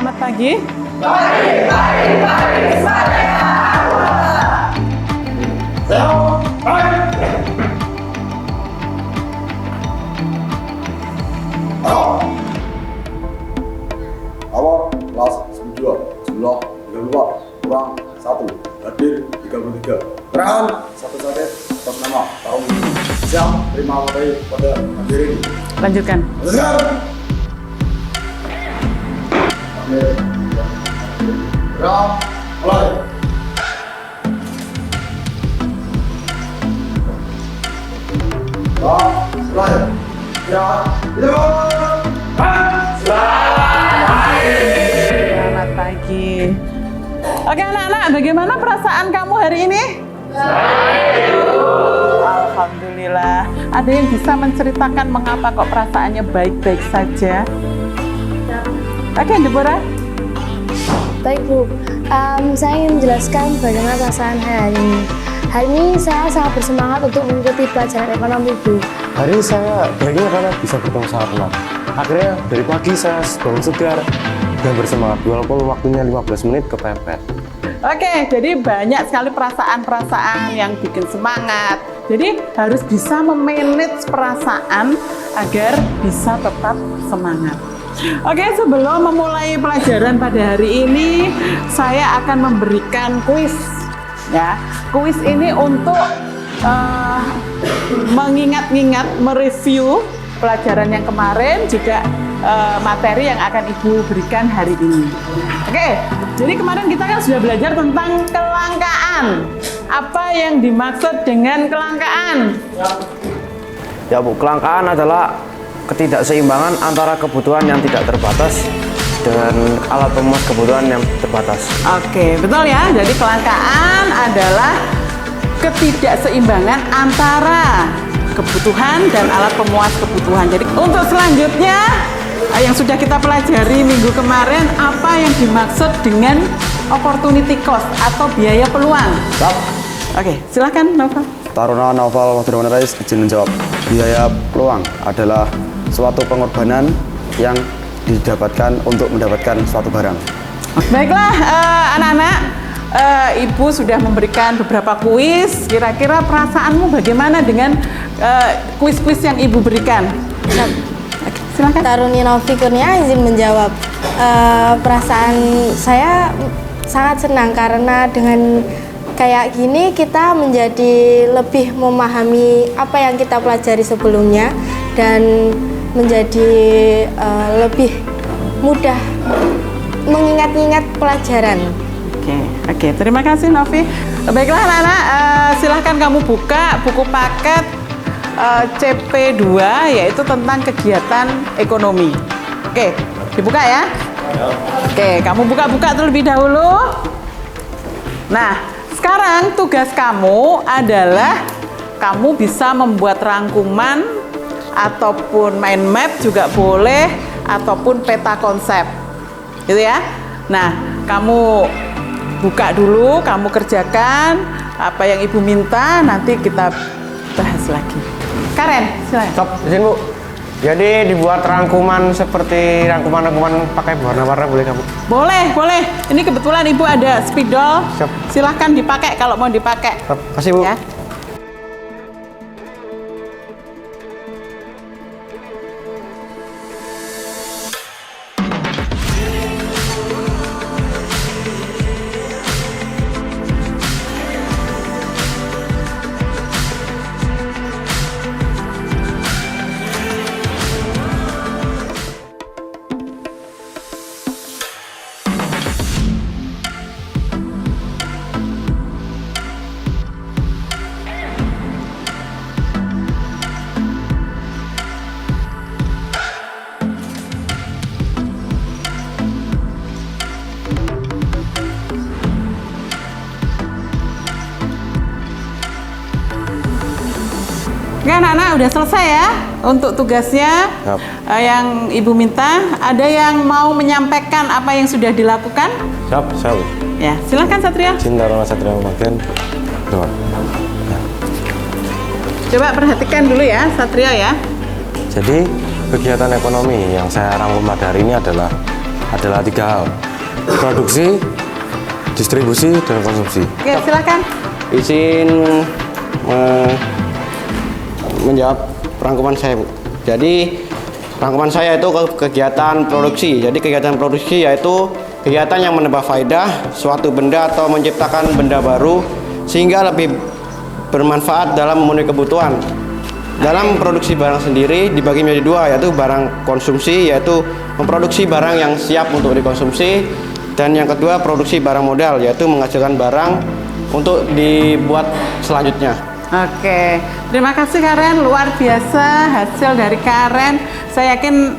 Selamat pagi. Awal kelas 92, jumlah 32, kurang 1, hadir 33. Keterangan satu sakit atas nama Tarung Minggu. Siap terima materi pada hadirin. Lanjutkan. Lanjutkan. Oke. Gerak, mulai. Mulai. Ya, Selamat pagi. Oke anak-anak, bagaimana perasaan kamu hari ini? Alhamdulillah. Ada yang bisa menceritakan mengapa kok perasaannya baik-baik saja? Oke, Deborah. Baik Bu, saya ingin menjelaskan bagaimana perasaan saya hari ini. Hari ini saya sangat bersemangat untuk mengikuti pelajaran ekonomi Bu. Hari ini saya bahagia karena bisa bertemu sama teman. Akhirnya dari pagi saya bangun segar dan bersemangat walaupun waktunya 15 menit kepepet. Oke, jadi banyak sekali perasaan-perasaan yang bikin semangat. Jadi harus bisa memanage perasaan agar bisa tetap semangat. Oke, sebelum memulai pelajaran pada hari ini, saya akan memberikan kuis. Ya, kuis ini untuk mengingat-ingat, mereview pelajaran yang kemarin, juga materi yang akan Ibu berikan hari ini. Oke, jadi kemarin kita kan sudah belajar tentang kelangkaan. Apa yang dimaksud dengan kelangkaan? Ya Bu, kelangkaan adalah ketidakseimbangan antara kebutuhan yang tidak terbatas dengan alat pemenuh kebutuhan yang terbatas. Oke, betul ya. Jadi kelangkaan adalah ketidakseimbangan antara kebutuhan dan alat pemuas kebutuhan. Jadi untuk selanjutnya yang sudah kita pelajari minggu kemarin, apa yang dimaksud dengan opportunity cost atau biaya peluang? Oke, silakan Novel. Taruna Novel Madrawan Rais izin menjawab. Biaya peluang adalah suatu pengorbanan yang didapatkan untuk mendapatkan suatu barang. Baiklah anak-anak, Ibu sudah memberikan beberapa kuis. Kira-kira perasaanmu bagaimana dengan kuis-kuis yang Ibu berikan? Oke, silakan. Taruni Novi Kurnia izin menjawab. Perasaan saya sangat senang karena dengan kayak gini kita menjadi lebih memahami apa yang kita pelajari sebelumnya dan menjadi lebih mudah mengingat-ingat pelajaran. Oke, terima kasih Novi. Baiklah anak-anak, silahkan kamu buka buku paket CP2, yaitu tentang kegiatan ekonomi. Oke, dibuka ya. Oke, kamu buka-buka terlebih dahulu. Nah, sekarang tugas kamu adalah kamu bisa membuat rangkuman ataupun mind map juga boleh, ataupun peta konsep, gitu ya. Nah, kamu buka dulu, kamu kerjakan apa yang Ibu minta, nanti kita bahas lagi. Karen, silakan. Stop, izin Bu. Jadi dibuat rangkuman seperti rangkuman-rangkuman pakai warna-warna boleh kamu? Boleh, boleh. Ini kebetulan Ibu ada spidol. Siap. Silahkan dipakai kalau mau dipakai. Terima kasih Bu. Ya. Oke anak-anak, udah selesai ya untuk tugasnya. Yap. Yang Ibu minta. Ada yang mau menyampaikan apa yang sudah dilakukan? Siap, siap. Ya, silakan Satria. Izin Taruna Satria Bagian. Coba perhatikan dulu ya Satria ya. Jadi kegiatan ekonomi yang saya rangkum pada hari ini adalah adalah 3 hal: produksi, distribusi, dan konsumsi. Oke, silakan. Izin menjawab rangkuman saya, Bu. Jadi rangkuman saya itu kegiatan produksi. Jadi kegiatan produksi yaitu kegiatan yang menambah faedah suatu benda atau menciptakan benda baru sehingga lebih bermanfaat dalam memenuhi kebutuhan. Dalam produksi barang sendiri dibagi menjadi 2, yaitu barang konsumsi, yaitu memproduksi barang yang siap untuk dikonsumsi, dan yang kedua produksi barang modal, yaitu menghasilkan barang untuk dibuat selanjutnya. Oke, terima kasih Karen, luar biasa hasil dari Karen. Saya yakin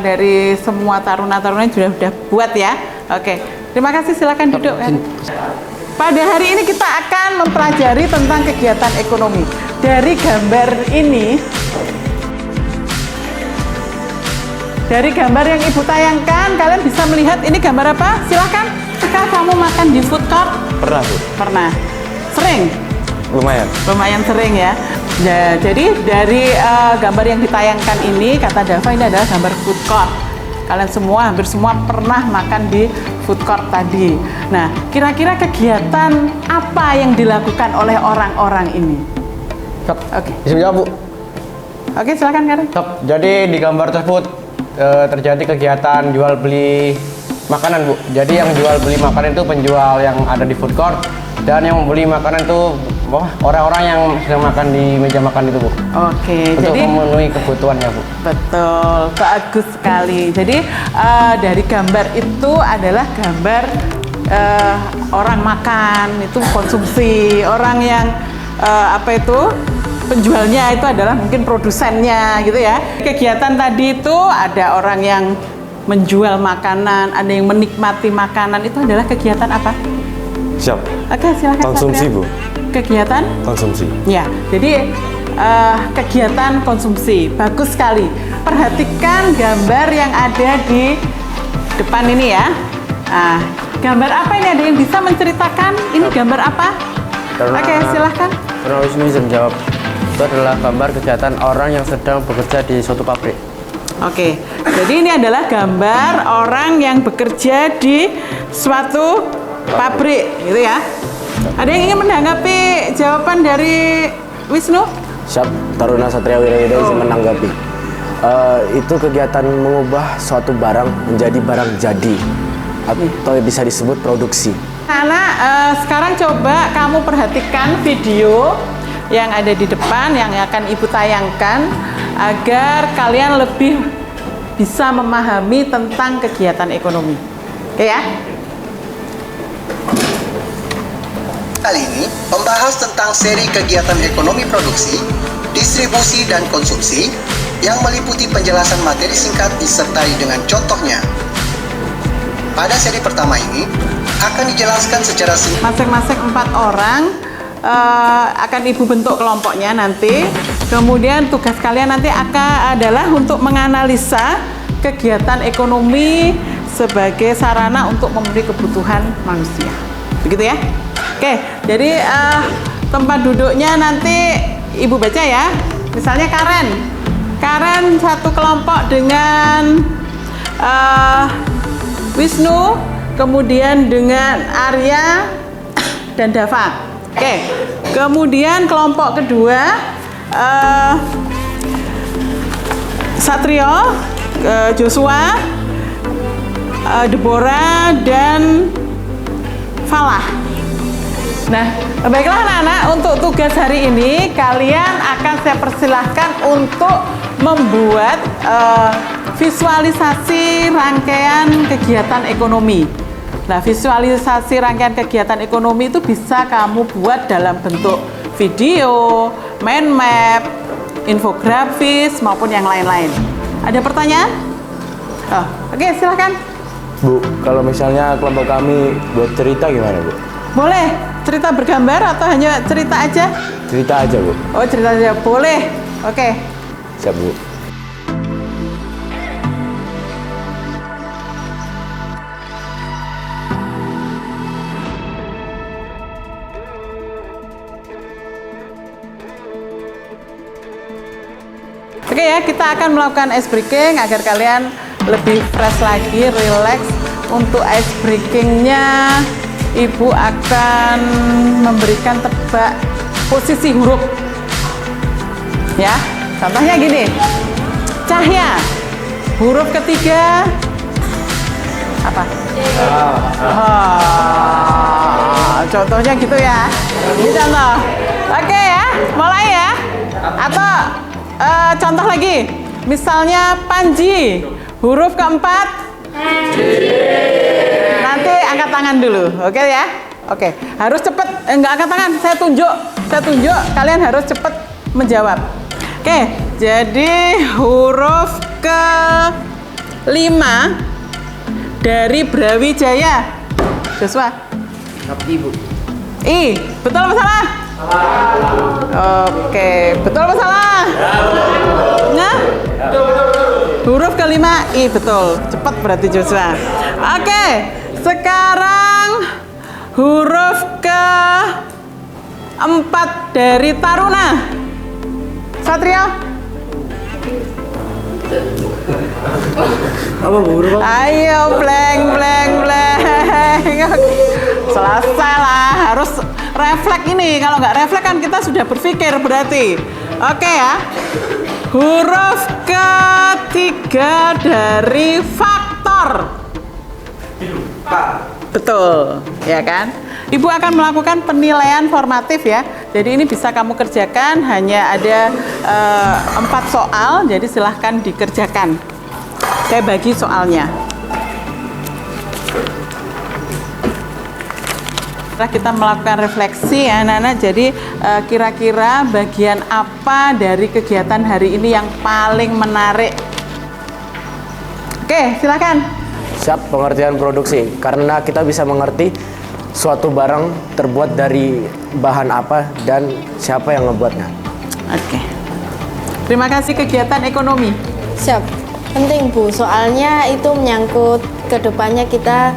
dari semua taruna-taruna sudah buat ya. Oke, terima kasih, silakan duduk kan. Pada hari ini kita akan mempelajari tentang kegiatan ekonomi. Dari gambar ini, dari gambar yang Ibu tayangkan, kalian bisa melihat ini gambar apa? Silakan. Jika kamu makan di food court? Pernah, Bu. Pernah. Sering? Lumayan. Lumayan sering ya. Nah, jadi dari gambar yang ditayangkan ini, kata Dava, ini adalah gambar food court. Kalian semua, hampir semua pernah makan di food court tadi. Nah, kira-kira kegiatan apa yang dilakukan oleh orang-orang ini? Oke. Bisa menjawab, Bu? Oke, silakan Karen. Jadi di gambar tersebut terjadi kegiatan jual beli makanan, Bu. Jadi yang jual beli makanan itu penjual yang ada di food court, dan yang membeli makanan itu orang-orang yang sedang makan di meja makan itu, Bu. Oke, Untuk jadi memenuhi kebutuhannya, Bu. betul, bagus sekali. Jadi dari gambar itu adalah gambar orang makan, itu konsumsi, orang yang penjualnya itu adalah mungkin produsennya gitu ya. Kegiatan tadi itu ada orang yang menjual makanan, ada yang menikmati makanan, itu adalah kegiatan apa? Siap. Oke, silakan. Konsumsi, Satria. Bu. Kegiatan? Konsumsi. Ya, jadi kegiatan konsumsi, bagus sekali. Perhatikan gambar yang ada di depan ini ya. Nah, gambar apa ini? Ada yang bisa menceritakan? Ini gambar apa? Oke, silahkan. Karena Wisnu bisa menjawab. Itu adalah gambar kegiatan orang yang sedang bekerja di suatu pabrik. Oke, jadi ini adalah gambar orang yang bekerja di suatu pabrik, gitu ya. Ada yang ingin menanggapi jawaban dari Wisnu? Siap, Taruna Satria Wirayuda izin menanggapi. Itu kegiatan mengubah suatu barang menjadi barang jadi, atau bisa disebut produksi. Karena sekarang coba kamu perhatikan video yang ada di depan yang akan Ibu tayangkan agar kalian lebih bisa memahami tentang kegiatan ekonomi. Oke ya? Kali ini membahas tentang seri kegiatan ekonomi produksi, distribusi, dan konsumsi yang meliputi penjelasan materi singkat disertai dengan contohnya. Pada seri pertama ini akan dijelaskan secara singkat. Masing-masing 4 orang akan Ibu bentuk kelompoknya nanti. Kemudian tugas kalian nanti adalah untuk menganalisa kegiatan ekonomi sebagai sarana untuk memenuhi kebutuhan manusia. Begitu ya? Oke, jadi tempat duduknya nanti Ibu baca ya. Misalnya Karen satu kelompok dengan Wisnu, kemudian dengan Arya dan Dava. Oke, kemudian kelompok kedua Satrio, Joshua, Deborah, dan Falah. Nah, baiklah anak-anak, untuk tugas hari ini kalian akan saya persilahkan untuk membuat visualisasi rangkaian kegiatan ekonomi. Nah, visualisasi rangkaian kegiatan ekonomi itu bisa kamu buat dalam bentuk video, mind map, infografis, maupun yang lain-lain. Ada pertanyaan? Oke, silahkan. Bu, kalau misalnya kelompok kami buat cerita gimana, Bu? Boleh cerita bergambar atau hanya cerita aja? Cerita aja, Bu. Oh, cerita aja. Boleh. Oke. Siap, Bu. Oke ya, kita akan melakukan ice breaking agar kalian lebih fresh lagi, relax. Untuk ice breakingnya, Ibu akan memberikan tebak posisi huruf. Ya, contohnya gini. Cahya. Huruf ketiga apa? Contohnya gitu ya. Ini contoh. Oke ya, mulai ya. Atau contoh lagi. Misalnya Panji. Huruf keempat. Nanti angkat tangan dulu. Oke ya. Oke, harus cepet. Enggak angkat tangan. Saya tunjuk. Kalian harus cepet menjawab. Oke, jadi huruf ke-5 dari Brawijaya. Joshua. Sakti, Bu. I, betul apa salah? Oke, betul apa salah? Nah, huruf ke-5 I, betul. Cepat berarti Joshua. Oke, sekarang huruf ke-4 dari Taruna. Satrio. Apa, Bu? Ayo, blank. Selesai lah, harus refleks ini. Kalau nggak refleks kan kita sudah berpikir berarti. Oke ya. Huruf ketiga dari faktor. Betul, ya kan? Ibu akan melakukan penilaian formatif ya. Jadi ini bisa kamu kerjakan, hanya ada 4 soal, jadi silahkan dikerjakan. Saya bagi soalnya. Kita melakukan refleksi ya anak-anak, jadi kira-kira bagian apa dari kegiatan hari ini yang paling menarik? Oke, silakan. Siap, pengertian produksi. Karena kita bisa mengerti suatu barang terbuat dari bahan apa dan siapa yang ngebuatnya. Oke. Terima kasih. Kegiatan ekonomi. Siap, penting Bu, soalnya itu menyangkut kedepannya kita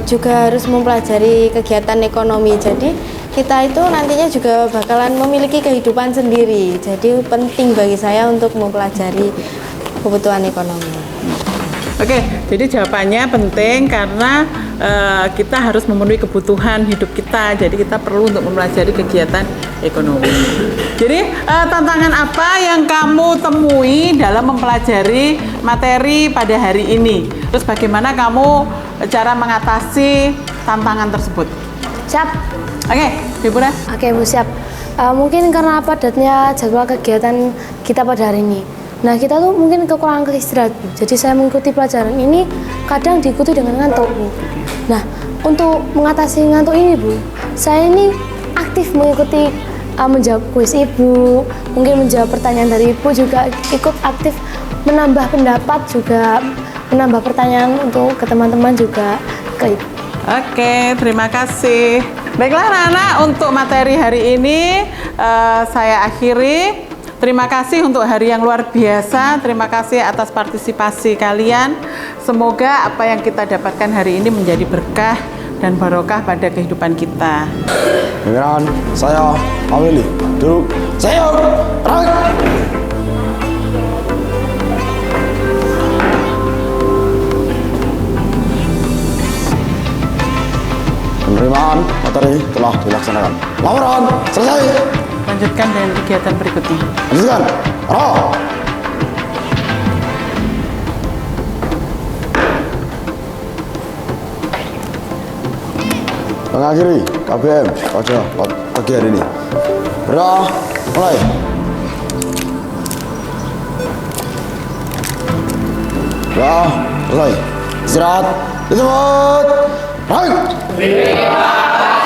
juga harus mempelajari kegiatan ekonomi. Jadi kita itu nantinya juga bakalan memiliki kehidupan sendiri. Jadi penting bagi saya untuk mempelajari kebutuhan ekonomi. Oke, jadi jawabannya penting karena kita harus memenuhi kebutuhan hidup kita. Jadi kita perlu untuk mempelajari kegiatan ekonomi. Jadi tantangan apa yang kamu temui dalam mempelajari materi pada hari ini? Terus bagaimana kamu cara mengatasi tantangan tersebut? Siap. Oke, Ibu Ra. Oke Bu, siap. Mungkin karena padatnya jadwal kegiatan kita pada hari ini. Nah, kita tuh mungkin kekurangan istirahat, Bu. Jadi saya mengikuti pelajaran ini kadang diikuti dengan ngantuk, Bu. Nah, untuk mengatasi ngantuk ini, Bu, saya ini aktif mengikuti menjawab kuis Ibu, mungkin menjawab pertanyaan dari Ibu, juga ikut aktif menambah pendapat, juga menambah pertanyaan untuk ke teman-teman juga ke Ibu. Oke, terima kasih. Baiklah anak-anak, untuk materi hari ini saya akhiri. Terima kasih untuk hari yang luar biasa. Terima kasih atas partisipasi kalian. Semoga apa yang kita dapatkan hari ini menjadi berkah dan barokah pada kehidupan kita. Dengan saya Awili. Duduk. Saya penerimaan materi telah dilaksanakan. Laporan selesai. Lanjutkan dengan kegiatan berikutnya. Lanjutkan. Roh. Mengakhiri KBM pada pagi hari ini. Mulai. Selesai. Istirahat. Disebut. Terima kasih.